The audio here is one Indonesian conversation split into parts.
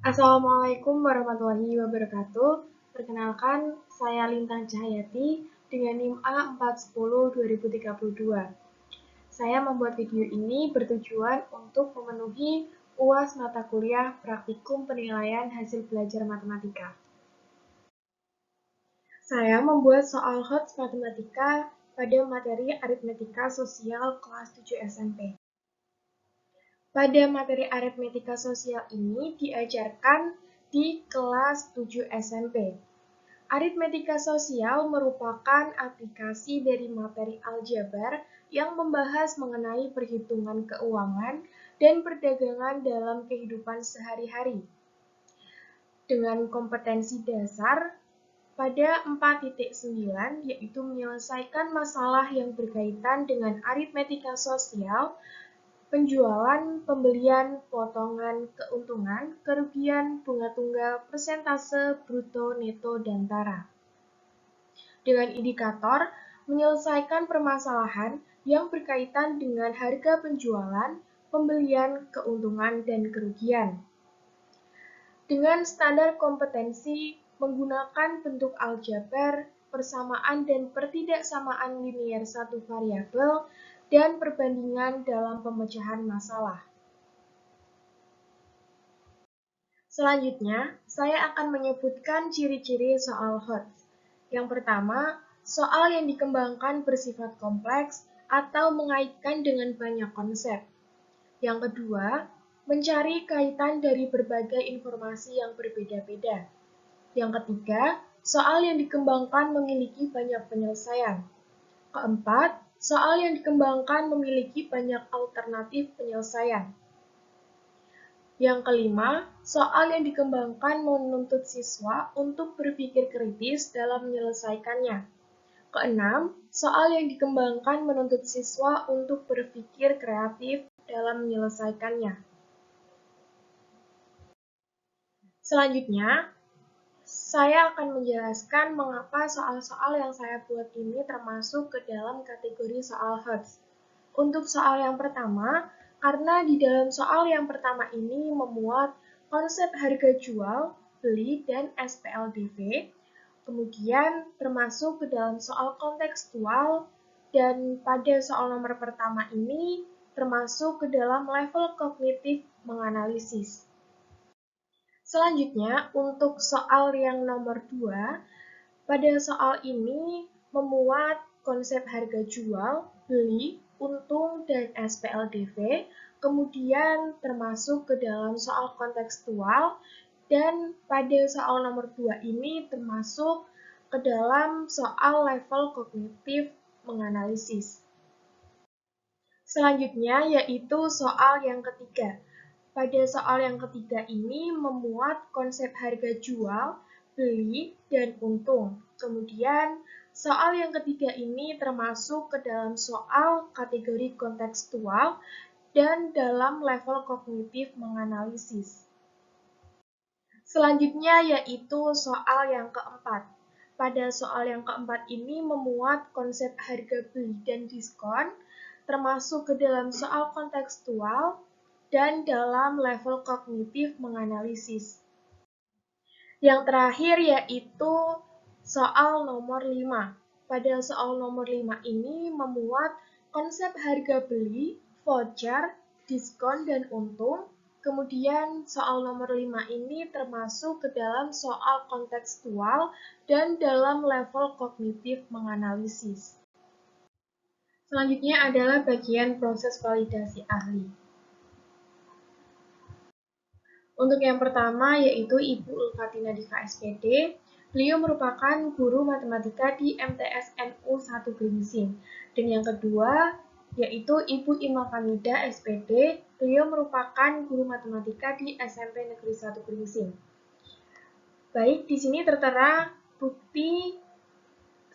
Assalamualaikum warahmatullahi wabarakatuh. Perkenalkan, saya Lintang Cahayati dengan NIM A410-2032. Saya membuat video ini bertujuan untuk memenuhi UAS mata kuliah praktikum penilaian hasil belajar matematika. Saya membuat soal HOTS matematika pada materi aritmetika sosial kelas 7 SMP. Pada materi aritmetika sosial ini diajarkan di kelas 7 SMP. Aritmetika sosial merupakan aplikasi dari materi aljabar yang membahas mengenai perhitungan keuangan dan perdagangan dalam kehidupan sehari-hari. Dengan kompetensi dasar pada 4.9, yaitu menyelesaikan masalah yang berkaitan dengan aritmetika sosial, penjualan, pembelian, potongan, keuntungan, kerugian, bunga tunggal, persentase, bruto, neto, dan tara. Dengan indikator, menyelesaikan permasalahan yang berkaitan dengan harga penjualan, pembelian, keuntungan, dan kerugian. Dengan standar kompetensi, menggunakan bentuk aljabar, persamaan dan pertidaksamaan linier satu variabel, dan perbandingan dalam pemecahan masalah. Selanjutnya, saya akan menyebutkan ciri-ciri soal HOTS. Yang pertama, soal yang dikembangkan bersifat kompleks atau mengaitkan dengan banyak konsep. Yang kedua, mencari kaitan dari berbagai informasi yang berbeda-beda. Yang ketiga, soal yang dikembangkan memiliki banyak penyelesaian. Keempat, soal yang dikembangkan memiliki banyak alternatif penyelesaian. Yang kelima, soal yang dikembangkan menuntut siswa untuk berpikir kritis dalam menyelesaikannya. Keenam, soal yang dikembangkan menuntut siswa untuk berpikir kreatif dalam menyelesaikannya. Selanjutnya, saya akan menjelaskan mengapa soal-soal yang saya buat ini termasuk ke dalam kategori soal HOTS. Untuk soal yang pertama, karena di dalam soal yang pertama ini memuat konsep harga jual, beli, dan SPLDV, kemudian termasuk ke dalam soal kontekstual, dan pada soal nomor pertama ini termasuk ke dalam level kognitif menganalisis. Selanjutnya, untuk soal yang nomor 2, pada soal ini memuat konsep harga jual, beli, untung, dan SPLDV, kemudian termasuk ke dalam soal kontekstual, dan pada soal nomor 2 ini termasuk ke dalam soal level kognitif menganalisis. Selanjutnya yaitu soal yang ketiga. Pada soal yang ketiga ini memuat konsep harga jual, beli, dan untung. Kemudian, soal yang ketiga ini termasuk ke dalam soal kategori kontekstual dan dalam level kognitif menganalisis. Selanjutnya yaitu soal yang keempat. Pada soal yang keempat ini memuat konsep harga beli dan diskon, termasuk ke dalam soal kontekstual dan dalam level kognitif menganalisis. Yang terakhir yaitu soal nomor 5. Pada soal nomor 5 ini memuat konsep harga beli, voucher, diskon, dan untung. Kemudian soal nomor 5 ini termasuk ke dalam soal kontekstual dan dalam level kognitif menganalisis. Selanjutnya adalah bagian proses validasi ahli. Untuk yang pertama yaitu Ibu Ulfatina Diva SPD. Beliau merupakan guru matematika di MTS NU 1 Gringsing. Dan yang kedua yaitu Ibu Ima Famida SPD. Beliau merupakan guru matematika di SMP Negeri 1 Gringsing. Baik, di sini tertera bukti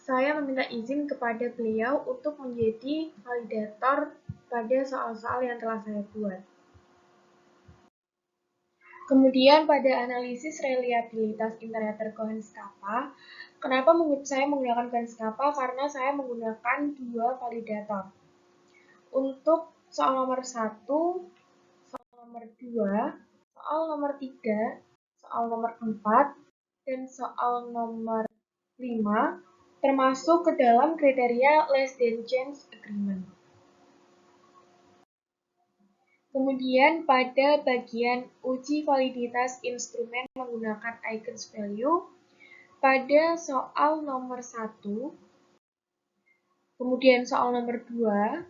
saya meminta izin kepada beliau untuk menjadi validator pada soal-soal yang telah saya buat. Kemudian pada analisis reliabilitas Interpreter Cohen-Kappa, kenapa saya menggunakan Cohen-Kappa? Karena saya menggunakan dua validator. Untuk soal nomor 1, soal nomor 2, soal nomor 3, soal nomor 4, dan soal nomor 5 termasuk ke dalam kriteria less than chance agreement. Kemudian pada bagian uji validitas instrumen menggunakan eigenvalue, pada soal nomor 1, kemudian soal nomor 2,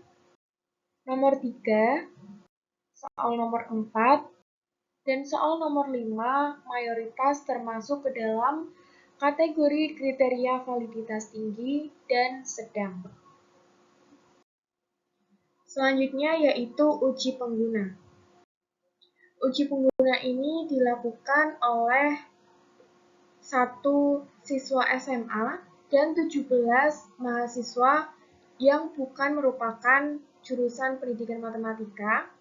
nomor 3, soal nomor 4, dan soal nomor 5 mayoritas termasuk ke dalam kategori kriteria validitas tinggi dan sedang. Selanjutnya yaitu uji pengguna. Uji pengguna ini dilakukan oleh 1 siswa SMA dan 17 mahasiswa yang bukan merupakan jurusan pendidikan matematika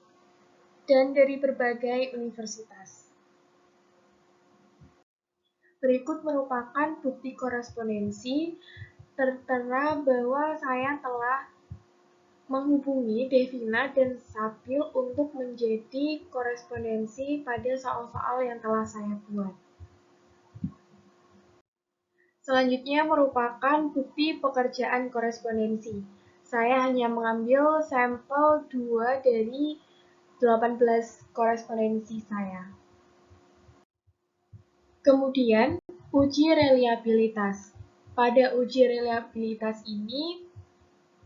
dan dari berbagai universitas. Berikut merupakan bukti korespondensi, tertera bahwa saya telah menghubungi Devina dan Sapil untuk menjadi korespondensi pada soal-soal yang telah saya buat. Selanjutnya merupakan bukti pekerjaan korespondensi. Saya hanya mengambil sampel 2 dari 18 korespondensi saya. Kemudian, uji reliabilitas. Pada uji reliabilitas ini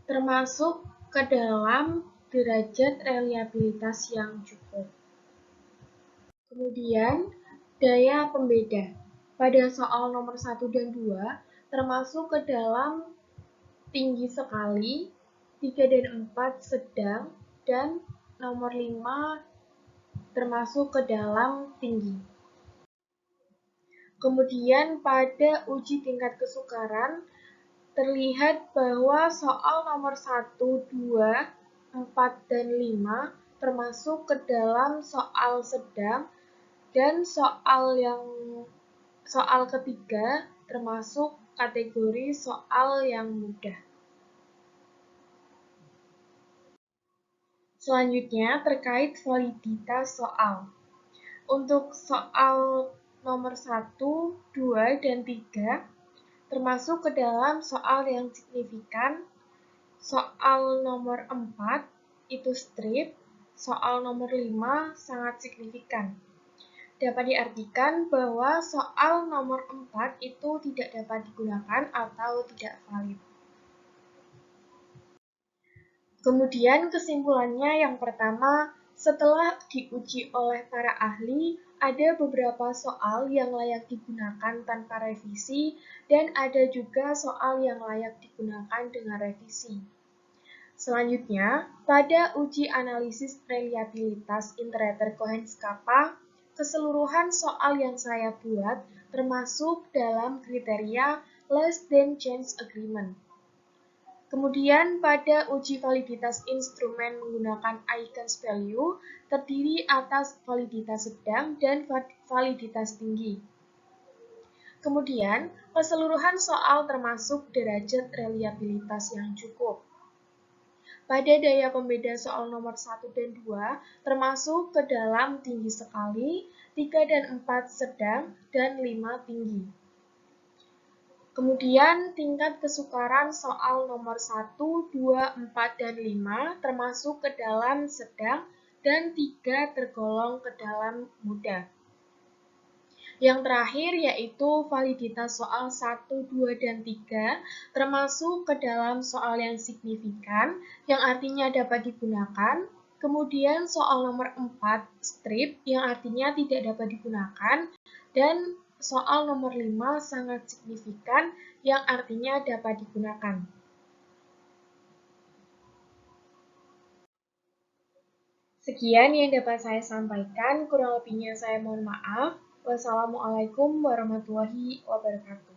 termasuk ke dalam derajat reliabilitas yang cukup. Kemudian, daya pembeda. Pada soal nomor 1 dan 2, termasuk ke dalam tinggi sekali, 3 dan 4 sedang, dan nomor 5 termasuk ke dalam tinggi. Kemudian pada uji tingkat kesukaran, terlihat bahwa soal nomor 1, 2, 4, dan 5 termasuk ke dalam soal sedang, dan soal ketiga termasuk kategori soal yang mudah. Selanjutnya terkait validitas soal. Untuk soal nomor 1, 2, dan 3 termasuk ke dalam soal yang signifikan. Soal nomor 4 itu strip, soal nomor 5 sangat signifikan. Dapat diartikan bahwa soal nomor 4 itu tidak dapat digunakan atau tidak valid. Kemudian kesimpulannya yang pertama, setelah diuji oleh para ahli, ada beberapa soal yang layak digunakan tanpa revisi dan ada juga soal yang layak digunakan dengan revisi. Selanjutnya, pada uji analisis reliabilitas Iterator Cohen-Scappa, keseluruhan soal yang saya buat termasuk dalam kriteria less than chance agreement. Kemudian pada uji validitas instrumen menggunakan eigenvalue terdiri atas validitas sedang dan validitas tinggi. Kemudian, keseluruhan soal termasuk derajat reliabilitas yang cukup. Pada daya pembeda soal nomor 1 dan 2 termasuk ke dalam tinggi sekali, 3 dan 4 sedang, dan 5 tinggi. Kemudian tingkat kesukaran soal nomor 1, 2, 4, dan 5 termasuk ke dalam sedang dan 3 tergolong ke dalam mudah. Yang terakhir yaitu validitas soal 1, 2, dan 3 termasuk ke dalam soal yang signifikan yang artinya dapat digunakan. Kemudian soal nomor 4 strip yang artinya tidak dapat digunakan dan soal nomor 5 sangat signifikan yang artinya dapat digunakan. Sekian yang dapat saya sampaikan, kurang lebihnya saya mohon maaf. Wassalamualaikum warahmatullahi wabarakatuh.